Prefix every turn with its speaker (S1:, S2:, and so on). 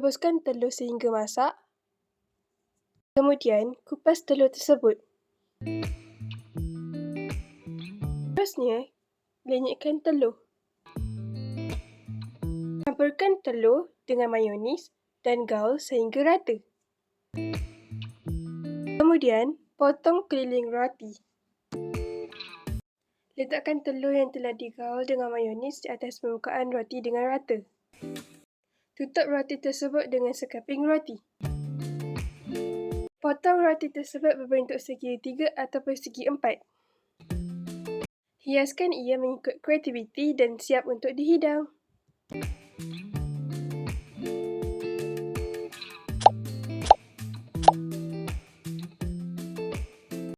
S1: Rebuskan telur sehingga masak. Kemudian, kupas telur tersebut. Seterusnya, lenyekkan telur. Campurkan telur dengan mayonis dan gaul sehingga rata. Kemudian, potong keliling roti. Letakkan telur yang telah digaul dengan mayonis di atas permukaan roti dengan rata. Tutup roti tersebut dengan sekeping roti. Potong roti tersebut berbentuk segi 3 ataupun segi 4. Hiaskan ia mengikut kreativiti dan siap untuk dihidang.